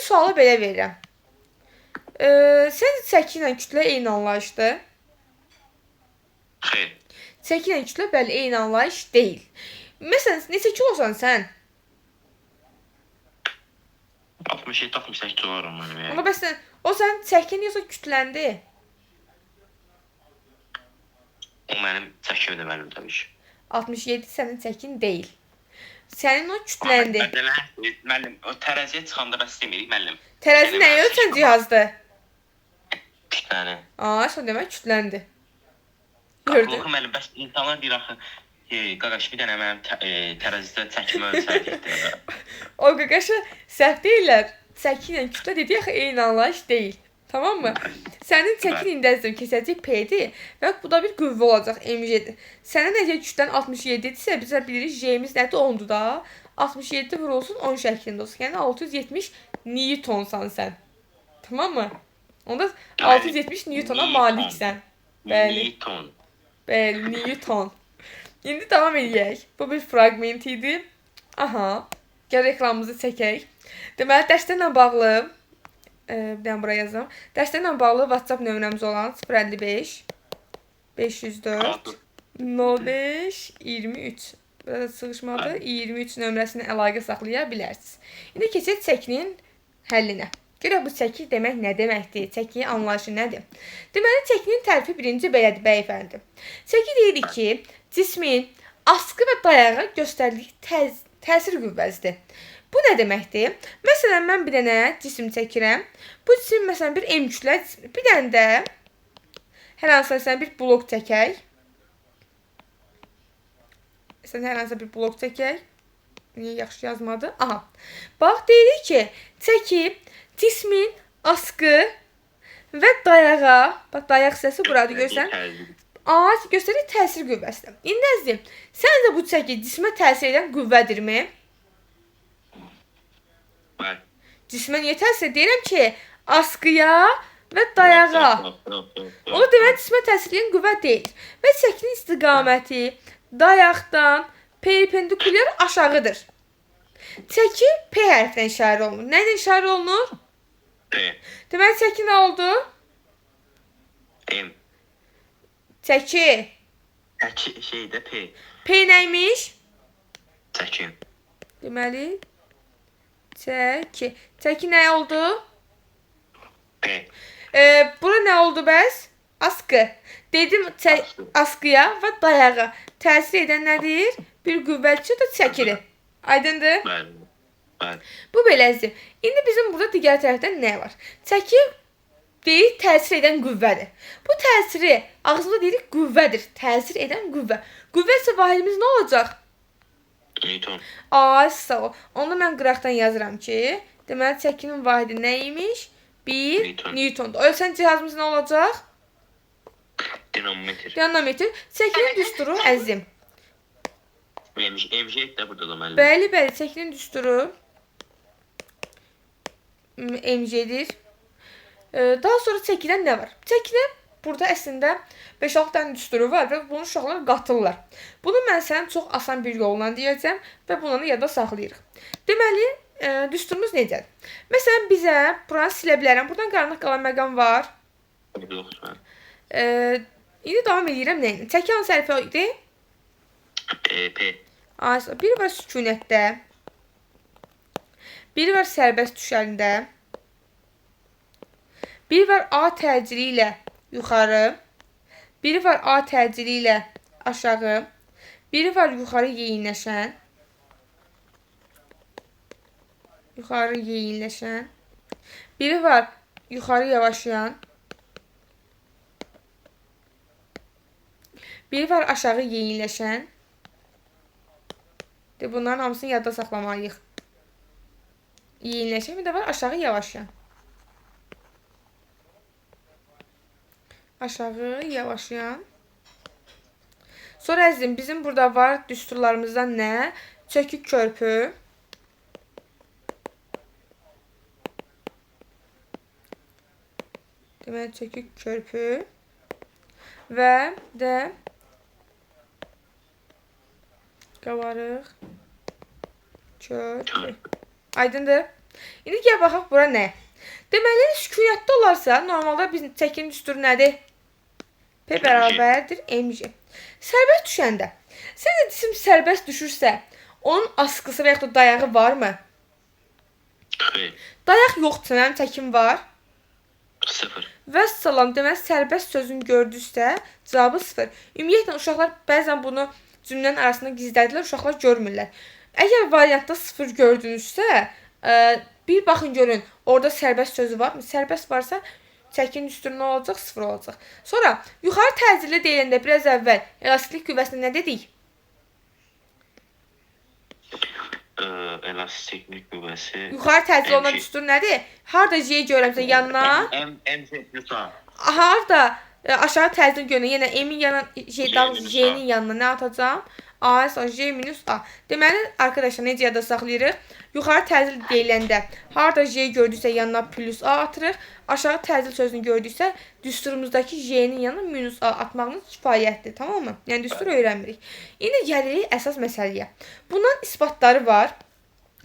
sualı belə verirəm. Sən çəki ilə kütlə eyni anlayışdır? Xeyr. Çəki ilə kütlə bəli eyni anlayış deyil. Məsələn, neçə kilosan sən? 67-68 kilo mənim. Ona bəs o sən çəkin yoxsa kütləndir? O mənim çəkimdir mənim təbii ki. 67 sənin çəkin deyil. Sənin o kütləndir. Müəllim, o tərəziyə çıxanda bəs demirik müəllim. Tərəzi nəyə ölçən cihazdır? Kütləni. Sən demək kütləndir. Gördün? Qorxu müəllim, bəs insanlar deyir axı, qaqaş bir dənə mənim tərəzidə çəkimi ölçəydik. O qaqaşı səhv deyirlər. Çəki ilə kütlə dediyi axı eyni anlayış deyil. Tamam mı? Sənin çəkin indəzdir keçəcək P-dir və bu da bir qüvvə olacaq mg-dir. Sənin əgər kütlən 67-dirsə, bizə bilirik J-miz nədir? 10-dur da. 67 vurulsun 10 şəklində olsun. Yəni 670 Newtonsan sən. Tamam mı? Onda 670 Newtona maliksən. Bəli. Newton. Bəli, Newton. İndi davam edək. Bu bir fraqment idi. Aha. Gəl reklamımızı çəkək. Deməli, dərslərlə bağlı bir dənə buraya yazım. Dərslərlə bağlı WhatsApp nömrəmiz olan 055 504 05 23 burada sığışmadır. 23 nömrəsinə əlaqə saxlaya bilərsiniz. İndi keçək çəkinin həllinə. Görək bu çəki demək nə deməkdir? Çəkinin anlayışı nədir? Deməli, çəkinin tərifi birinci belədir, bəyəfəndi. Çəki deyirik ki, cismin askı və dayağa göstərdiyi təsir qüvvəsidir. Bu nə deməkdir? Məsələn, mən bir dənə cisim çəkirəm. Bu cisim, məsələn, bir M kütlə, bir dənə də hər hansısa bir blok çəkək. Məsələn, hər hansısa bir blok çəkək. Niyə yaxşı yazmadı? Aha. Bax, deyirik ki, çəki cismin askı və dayağa, bax, dayaq hissəsi buradır, görürsən? Göstərir təsir qüvvəsidir. İndi əzizim, səncə bu çəki cismə təsir edən qüvvədirmi? Cismə niyə təsir? Deyirəm ki, askıya və dayağa. Onu demək cismə təsir edən qüvvə deyil. Və çəkinin istiqaməti dayaqdan perpendikulyar aşağıdır. Çəki P hərfinə işarə olunur. Nə ilə işarə olunur? P. Deməli, çəki nə oldu? M. Çəki. Şeydə P. P nəymiş? Çəki. Deməli, çəki. Çəki nə oldu? P. Bura nə oldu bəs? Askı. Dedim askıya və dayağa təsir edən nədir? Bir qüvvətçi də çəkidir. Aydındır? Bəli. Bu belədir. İndi bizim burada digər tərəfdən nə var? Çəki deyirik təsir edən qüvvədir. Bu təsiri ağzında deyirik qüvvədir. Təsir edən qüvvə. Qüvvə isə vahidimiz nə olacaq? Newton. Sağ ol. Onda mən qıraqdan yazıram ki, deməli çəkinin vahidi nə imiş? 1 Newtondur. Ölçən cihazımız nə olacaq? Dinamometr. Dinamometr. Çəkinin düsturu əzizim. MG də burada da müəllim. Bəli, çəkinin düsturu MG-dir. Daha sonra çəkidən nə var? Çəkidə burada əslində 5-6 dənə düsturu var və bunu uşaqlar qatırlar. Bunu mən sənə çox asan bir yolla deyəcəm və bunları yadda saxlayırıq. Deməli, düsturumuz necədir? Məsələn, bizə buranı silə bilərəm. Buradan qaranlıq qalan məqam var. Yoxdur. İndi davam edirəm nə ilə? Çəki hansı hərfə idi? P. Biri var sükunətdə. Biri var sərbəst düşərində. Biri var A təcili ilə yuxarı. Biri var A təcili ilə aşağı. Biri var yuxarı yeyinləşən. Yuxarı yeyinləşən. Biri var yuxarı yavaşlayan. Biri var aşağı yeyinləşən. Bunların hamısını yadda saxlamalıyıq. Yeyinləşən, bir də var aşağı yavaşlayan. Aşağı yavaşlayan. Sonra əzizim, bizim burada var düsturlarımızdan nə? Çökük körpü. Deməli, çökük körpü. Və də qabarıq körpü. Aydındır? İndi gəl baxaq bura nə? Deməli, sükunətdə olarsa, normalda biz çəkinin düsturu nədir? P bərabərdir mg. Sərbəst düşəndə. Səncə cisim sərbəst düşürsə, onun askısı və yaxud da dayağı varmı? Xeyr. Dayaq yoxdur, mənim çəkim var. 0. Vəssalam, deməli sərbəst sözünü gördüksə, cavabı 0. Ümumiyyətlə uşaqlar bəzən bunu cümlənin arasında gizlədilər, uşaqlar görmürlər. Əgər variantda 0 gördünüzsə, bir baxın görün, orada sərbəst sözü varmı? Sərbəst varsa, çəkin düsturu nə olacaq? 0 olacaq. Sonra, yuxarı təcili deyiləndə biraz əvvəl elastiklik qüvvəsinə nə dedik? Elastiklik qüvvəsi. Yuxarı təcili olan düstur nədir? Harda J görəmsə yanına? MC plus A. Harda aşağı təcili görən, yenə M-in yanına, J-nin yanına nə atacağım? A, J minus A. Deməli, arkadaşlar, necə yada saxlayırıq? Yuxarı təcil deyiləndə harda J gördüksə yanına plus A atırıq. Aşağı təcil sözünü gördüksə düsturumuzdakı J-nin yanına minus A atmağımız kifayətdir. Tamam mı? Yəni düstur öyrənmirik. İndi gəlirik əsas məsələyə. Bundan isbatları var.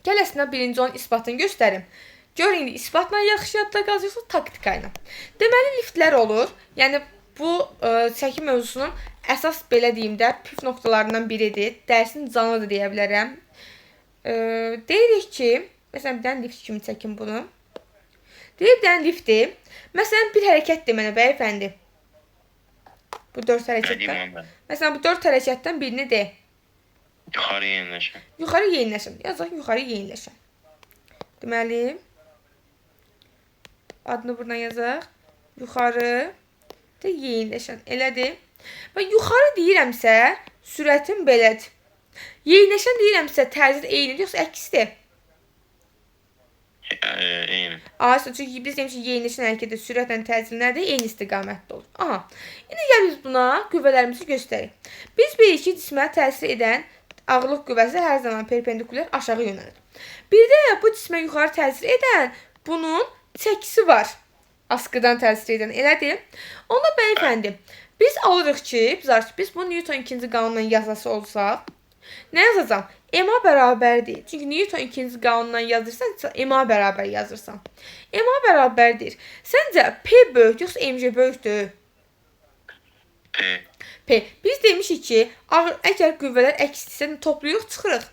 Gəl əslində birinci onun isbatını göstərim. Gör indi isbatla yaxşı yadda qalacaqsa taktika ilə. Deməli liftlər olur. Yəni bu çəki mövzusunun əsas belə deyim də püf noktalarından biridir. Dərsin canlı da deyə bilərəm. Deyirik ki, məsələn bir dənə lift kimi çəkim bunu. Deyir bir dənə liftdir. Məsələn bir hərəkət de mənə bəyəfəndi. Bu 4 hərəkətdən. Məsələn bu 4 hərəkətdən birini de. Yuxarı yeniləşən. Yuxarı yeniləşən. Yazaq yuxarı yeniləşən. Deməli adını buradan yazaq. Yuxarı da yeniləşən. Elədir. Və yuxarı deyirəmsə, sürətim belədir. Yeniləşən deyirəmsə, təcil eynidir, yoxsa əksdir? Eyni. Aslında çünki biz demişik yeniləşən hərəkətdə sürətlə təcil nədir? Eyni istiqamətdə olur. Aha. İndi gəl biz buna qüvvələrimizi göstərik. Biz bilirik ki, cismə təsir edən ağırlıq qüvvəsi hər zaman perpendikulyar aşağı yönəlir. Bir də bu cismə yuxarı təsir edən bunun çəkisi var. Askıdan təsir edən. Elədir. Onda bəyəfəndi, biz alırıq ki, biz bu Newton ikinci qanunundan yazası olsaq, nə yazacağım? MA bərabərdir. Çünki Newton ikinci qanunundan yazırsan, MA bərabər yazırsan. MA bərabərdir. Səncə P böyük, yoxsa MC böyükdür? P. P. Biz demişik ki, əgər qüvvələr əksdirsə, toplayırıq, çıxırıq.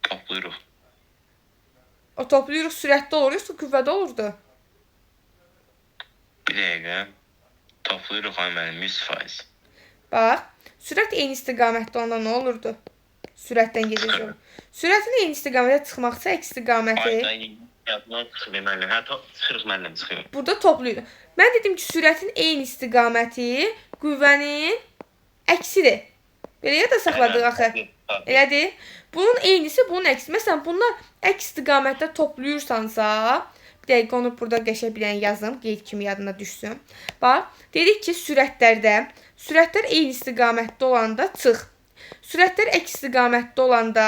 Toplayırıq. O toplayırıq sürətdə olur, yoxsa qüvvədə olurdu? Bir dəqiqə. Toplayırıq mənim 100%. Bax, sürət eyni istiqamətdə onda nə olurdu? Sürətdən gedəcək. Sürətin eyni istiqamətə çıxmaqsa, əks istiqaməti çıxırıq müəllim, çıxırıq. burada toplayırıq. Mən dedim ki, sürətin eyni istiqaməti qüvvənin əksidir. Belə ya da saxladıq axı. Elədir? Bunun eynisi, bunun əksi. Məsələn, bunlar əks istiqamətdə toplayırsansa, bir dəqiqə onu burada qəşəng bir dənə yazım, qeyd kimi yadına düşsün. Bax, dedik ki, sürətlər eyni istiqamətdə olanda çıx. Sürətlər əks istiqamətdə olanda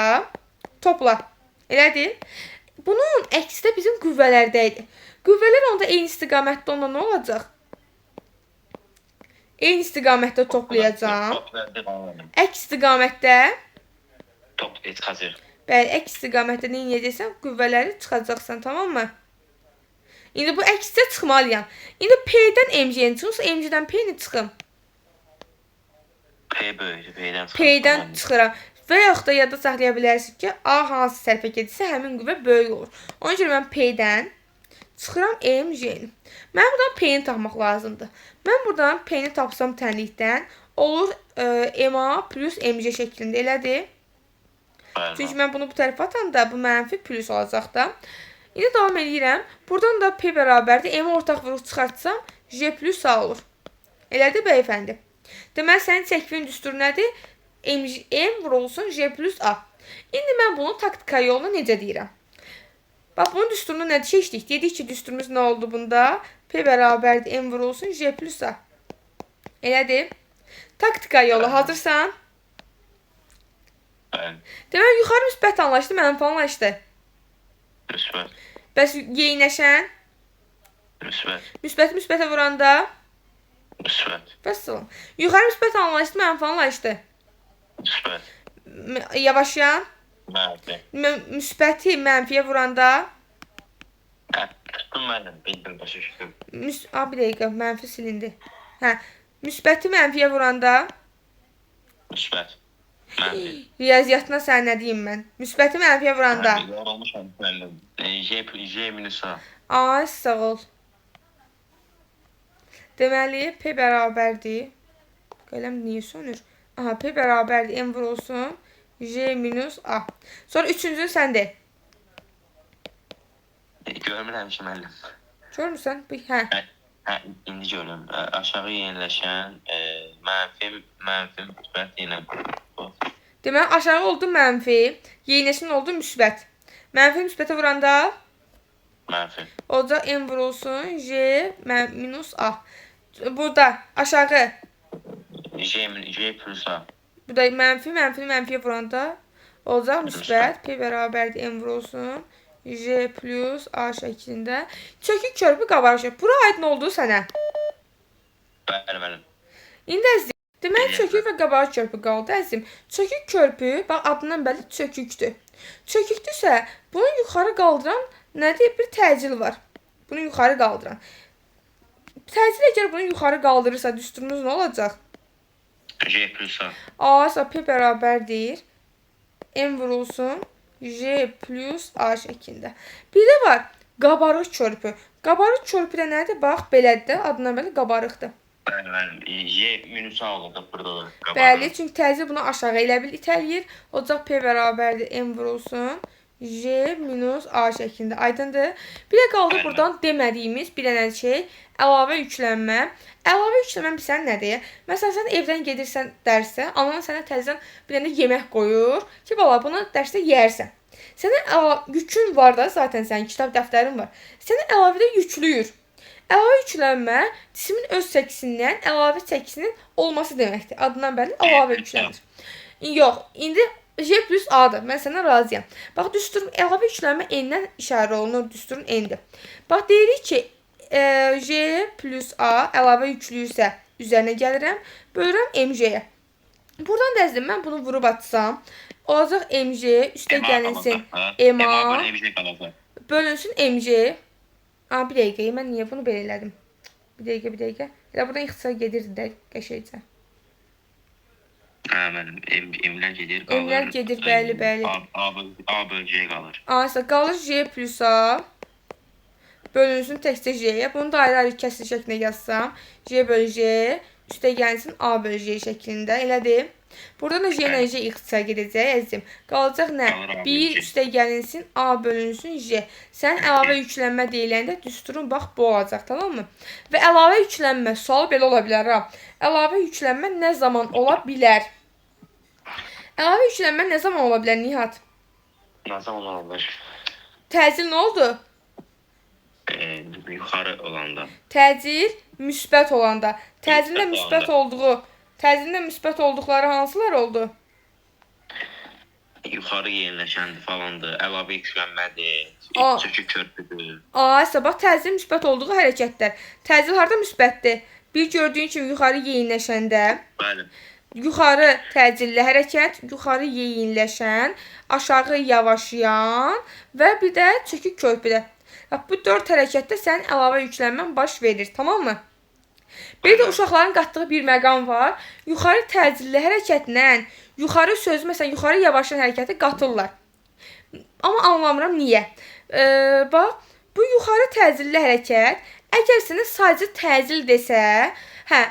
topla. Elədir? Bunun əksi də bizim qüvvələrdəydi. Qüvvələr onda eyni istiqamətdə olanda nə olacaq? Eyni istiqamətdə toplayacağam. Əks istiqamətdə çıxacaq. bəli, əks istiqamətdə nə edəcəksən? Qüvvələri çıxacaqsan, tamam mı? İndi bu əksdə çıxmalıyam. İndi P-dən MG-yə çıxırsa, MG-dən P-ni çıxım. P böyükdür, P-dən çıxır. P-dən çıxıram. Və yaxud da yadda saxlaya bilərsiniz ki, A hansı sərfə gedirsə, həmin qüvvə böyük olur. Ona görə mən P-dən çıxıram MG-ni. Mən buradan P-ni tapmaq lazımdır. Mən buradan P-ni tapsam tənlikdən olur MA plus MG şəklində, elədir? Çünki mən bunu bu tərəfə atanda bu mənfi plus olacaq da. İndi davam edirəm. Buradan da P bərabərdir. M ortaq vuruq çıxartsam J plus A olur. Elədir bəyəfəndi? Deməli, sənin çəkvin düsturu nədir? M vurulsun J plus A. İndi mən bunu taktika yoluna necə deyirəm? Bax, bunun düsturunu nə seçdik? Dedik ki, düsturumuz nə oldu bunda? P bərabərdir. M vurulsun J plus A. Elədir? Taktika yolu hazırsan? Deməli, yuxarı müsbət anlaşdı, mənfi anlaşdı. Müsbət. Bəs yeyinləşən? Müsbət. Müsbəti müsbətə vuranda? Müsbət. Vəssalam. Yuxarı müsbət anlaşdı, mənfi anlaşdı. Müsbət. Yavaşlayan? Bəli. Müsbəti mənfiyə vuranda Tutdum müəllim, bildim, başa düşdüm. bir dəqiqə, mənfi silindi. Hə, müsbəti mənfiyə vuranda Müsbət. Mənfi. riyaziyyatına sən nə deyim mən? Müsbəti mənfiyə vuranda. Yorulmuşam müəllim. J minus A. Ay, sağ ol. Deməli, P bərabərdir. Qələm niyə sönür? Aha, P bərabərdir. M vurulsun. J minus A. Sonra üçüncü səndə. Görmürəm ki müəllim. Görmürsən? Hə. Hə, indi görürəm. Aşağı yeniləşən mənfi müsbət yenə bu. Deməli, aşağı oldu mənfi, yeniləşən oldu müsbət. Mənfi müsbətə vuranda Mənfi. olacaq M vurulsun. J minus A. Burada aşağı. J plus A. Burada mənfiyə vuranda olacaq müsbət. P bərabərdir M vurulsun. J plus A şəklində. Çökük körpü qabarıq körpü. Bura aid nə oldu sənə? Bəli, müəllim. İndi əzim. Deməli, çökük və qabarıq körpü qaldı əzim. Çökük körpü, bax adından bəlli çökükdür. Çökükdürsə, bunu yuxarı qaldıran nədir? Bir təcil var. Bunu yuxarı qaldıran. Təcil əgər bunu yuxarı qaldırırsa, düsturumuz nə olacaq? J plus A. A P bərabərdir. M vurulsun. J plus A şəklində. Bir də var, qabarıq körpü. Qabarıq körpü də nədir? Bax, belədir də, adından bəlli qabarıqdır. Bəli, müəllim. J minus A oldu burada da. Bəli, çünki təcil bunu aşağı elə bil itələyir. Ocaq P bərabərdir, M vurulsun. J minus A şəklində. Aydındır? Bir də qaldı buradan demədiyimiz bir dənə şey, əlavə yüklənmə. Əlavə yüklənmə bilsən nədir? Məsələn, sən evdən gedirsən dərsə, anan sənə təzədən bir dənə yemək qoyur ki, bala, bunu dərsdə yeyərsən. Sənə yükün var da, zaten sənin kitab dəftərin var. Sənə əlavədə yüklüyür. Əlavə yüklənmə cismin öz çəkisindən əlavə çəkisinin olması deməkdir. Adından bəlli əlavə yüklənir. Yox, indi J plus A-dır. Mən sənə razıyam. Bax, düsturun əlavə yüklənmə N-dən işarə olunur. Düsturun N-dir. Bax, deyirik ki, J plus A əlavə yüklüyürsə üzərinə gəlirəm. Bölürəm MJ-yə. Buradan da əzdim, mən bunu vurub atsam. Olacaq MJ, üstə gəlinsin MA, bölünsün MJ. Bir dəqiqə, mən niyə bunu belə elədim? Bir dəqiqə. Elə buradan ixtisar gedirdi də qəşəycə. Hə, mənim emlər gedir, qalır. Emlər gedir, bəli. A bölgəyə qalır. Qalır J plus A. Bölünsün təkcə J-yə. Bunu da ayrı-ayrı kəsr şəklində yazsam. J bölü J, üstə gəlsin A bölü J şəklində. Elədir. Buradan da J ilə J ixtisar gedəcək, əzizim. Qalacaq nə? 1 üstə gəlinsin A bölünsün J. Sən əlavə yüklənmə deyiləndə düsturun bax bu olacaq, tamam mı? Və əlavə yüklənmə sualı belə ola bilər ha. Əlavə yüklənmə nə zaman ola bilər? Əlavə yüklənmə nə zaman ola bilər Nihat? Nə zaman ola bilər? Təcil nə oldu? Yuxarı olanda. Təcil müsbət olanda. Təcildə müsbət olduqları hansılar oldu? Yuxarı yeniləşəndir falandır, əlavə yüklənmədir, çökük körpüdür. Bax, təcil müsbət olduğu hərəkətlər. Təcil harada müsbətdir? Bir gördüyün kimi yuxarı yeyinləşəndə, Bəli. yuxarı təcilli hərəkət, yuxarı yeyinləşən, aşağı yavaşlayan və bir də çökük körpüdə. Bu 4 hərəkətdə sənin əlavə yüklənmən baş verir, tamam mı? Bir də uşaqların qatdığı bir məqam var. Yuxarı təcilli hərəkətlə yuxarı sözü, məsələn, yuxarı yavaşlayan hərəkəti qatırlar. Amma anlamıram niyə. Bax, bu yuxarı təcilli hərəkət, əgər sənə sadəcə təcil desə,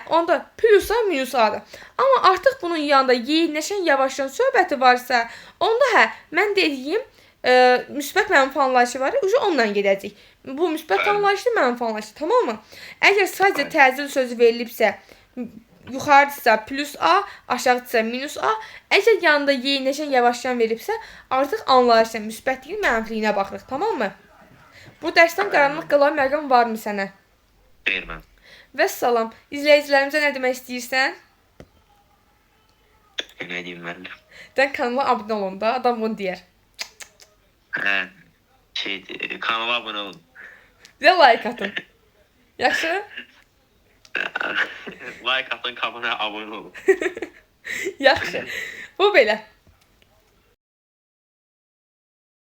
onda plus A, minus A-dır. Amma artıq bunun yanında yeyinləşən, yavaşlayan söhbəti varsa, onda mən dediyim, müsbət mənfi anlayışı var, onunla gedəcək. Bu müsbət anlayışlı mənfi anlayışlı, tamam mı? Əgər sadəcə təcil sözü verilibsə, yuxarıdırsa plus A, aşağıdırsa minus A, əgər yanında yeyinləşən, yavaşlayan veribsə, artıq anlayışla müsbətliyin mənfiliyinə baxırıq, tamam mı? Bu dərsdən qaranlıq qalan məqam varmı sənə? Verməm. Vəssalam. İzləyicilərimizə nə demək istəyirsən? Nə deyim mən? Dən kanala abunə olun da, adam bunu deyər. Kanala abunə olun. Bir də like atın. Yaxşı? Like atın, kanala abunə olun. Yaxşı. Bu belə.